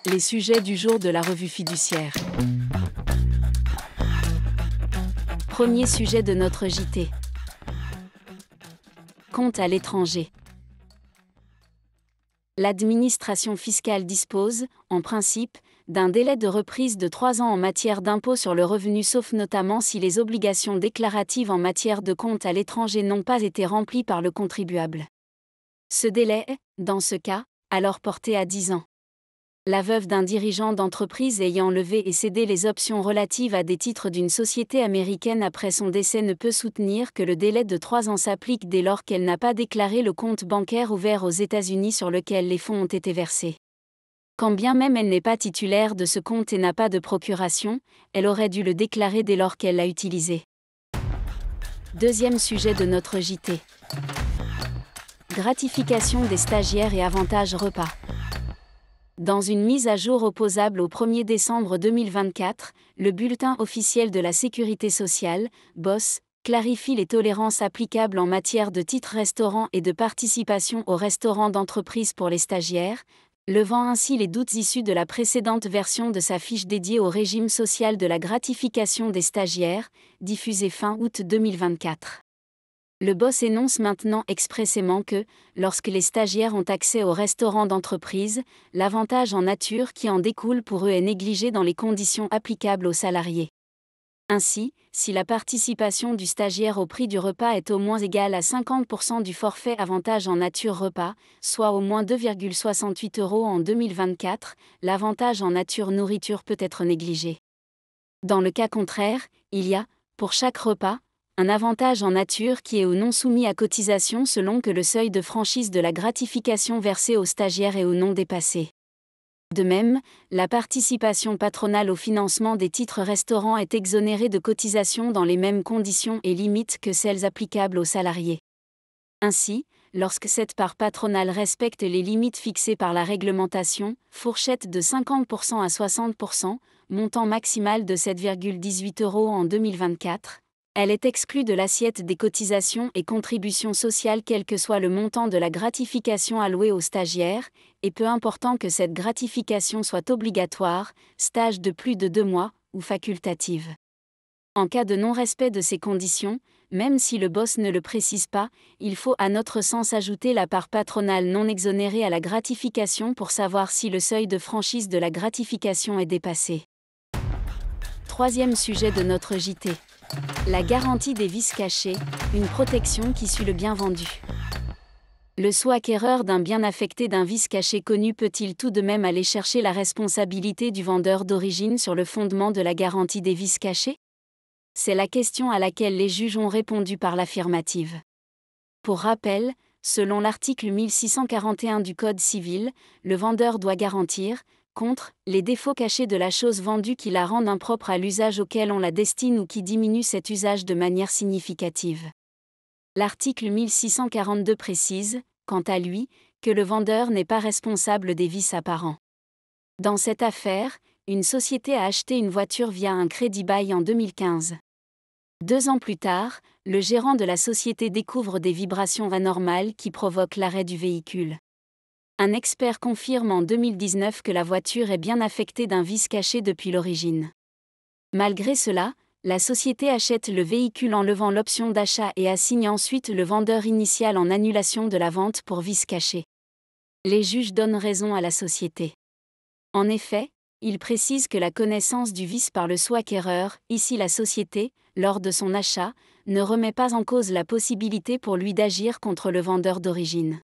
Les sujets du jour de la revue fiduciaire. Premier sujet de notre JT. Compte à l'étranger. L'administration fiscale dispose, en principe, d'un délai de reprise de 3 ans en matière d'impôt sur le revenu, sauf notamment si les obligations déclaratives en matière de compte à l'étranger n'ont pas été remplies par le contribuable. Ce délai est, dans ce cas, alors porté à 10 ans. La veuve d'un dirigeant d'entreprise ayant levé et cédé les options relatives à des titres d'une société américaine après son décès ne peut soutenir que le délai de 3 ans s'applique dès lors qu'elle n'a pas déclaré le compte bancaire ouvert aux États-Unis sur lequel les fonds ont été versés. Quand bien même elle n'est pas titulaire de ce compte et n'a pas de procuration, elle aurait dû le déclarer dès lors qu'elle l'a utilisé. Deuxième sujet de notre JT. Gratification des stagiaires et avantages repas. Dans une mise à jour opposable au 1er décembre 2024, le bulletin officiel de la Sécurité sociale, BOSS, clarifie les tolérances applicables en matière de titres restaurants et de participation au restaurant d'entreprise pour les stagiaires, levant ainsi les doutes issus de la précédente version de sa fiche dédiée au régime social de la gratification des stagiaires, diffusée fin août 2024. Le BOSS énonce maintenant expressément que, lorsque les stagiaires ont accès au restaurant d'entreprise, l'avantage en nature qui en découle pour eux est négligé dans les conditions applicables aux salariés. Ainsi, si la participation du stagiaire au prix du repas est au moins égale à 50% du forfait avantage en nature repas, soit au moins 2,68 € en 2024, l'avantage en nature nourriture peut être négligé. Dans le cas contraire, il y a, pour chaque repas, un avantage en nature qui est ou non soumis à cotisation selon que le seuil de franchise de la gratification versée aux stagiaires est ou non dépassé. De même, la participation patronale au financement des titres restaurants est exonérée de cotisation dans les mêmes conditions et limites que celles applicables aux salariés. Ainsi, lorsque cette part patronale respecte les limites fixées par la réglementation, fourchette de 50% à 60%, montant maximal de 7,18 € en 2024, elle est exclue de l'assiette des cotisations et contributions sociales quel que soit le montant de la gratification allouée aux stagiaires, et peu important que cette gratification soit obligatoire, stage de plus de 2 mois, ou facultative. En cas de non-respect de ces conditions, même si le BOSS ne le précise pas, il faut à notre sens ajouter la part patronale non exonérée à la gratification pour savoir si le seuil de franchise de la gratification est dépassé. Troisième sujet de notre JT. La garantie des vices cachés, une protection qui suit le bien vendu. Le sous-acquéreur d'un bien affecté d'un vice caché connu peut-il tout de même aller chercher la responsabilité du vendeur d'origine sur le fondement de la garantie des vices cachés ? C'est la question à laquelle les juges ont répondu par l'affirmative. Pour rappel, selon l'article 1641 du Code civil, le vendeur doit garantir, contre les défauts cachés de la chose vendue qui la rendent impropre à l'usage auquel on la destine ou qui diminue cet usage de manière significative. L'article 1642 précise, quant à lui, que le vendeur n'est pas responsable des vices apparents. Dans cette affaire, une société a acheté une voiture via un crédit-bail en 2015. 2 ans plus tard, le gérant de la société découvre des vibrations anormales qui provoquent l'arrêt du véhicule. Un expert confirme en 2019 que la voiture est bien affectée d'un vice caché depuis l'origine. Malgré cela, la société achète le véhicule en levant l'option d'achat et assigne ensuite le vendeur initial en annulation de la vente pour vice caché. Les juges donnent raison à la société. En effet, ils précisent que la connaissance du vice par le sous-acquéreur, ici la société, lors de son achat, ne remet pas en cause la possibilité pour lui d'agir contre le vendeur d'origine.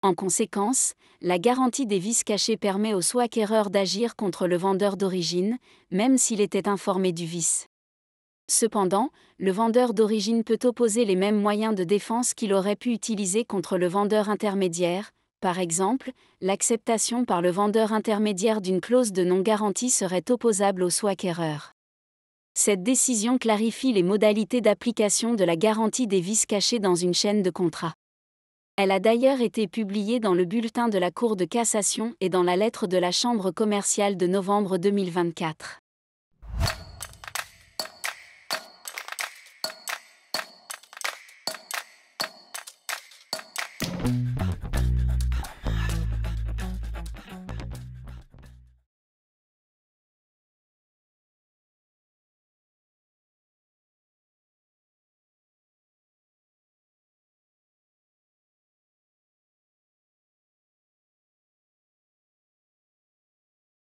En conséquence, la garantie des vices cachés permet au sous-acquéreur d'agir contre le vendeur d'origine, même s'il était informé du vice. Cependant, le vendeur d'origine peut opposer les mêmes moyens de défense qu'il aurait pu utiliser contre le vendeur intermédiaire. Par exemple, l'acceptation par le vendeur intermédiaire d'une clause de non-garantie serait opposable au sous-acquéreur. Cette décision clarifie les modalités d'application de la garantie des vices cachés dans une chaîne de contrats. Elle a d'ailleurs été publiée dans le bulletin de la Cour de cassation et dans la lettre de la Chambre commerciale de novembre 2024.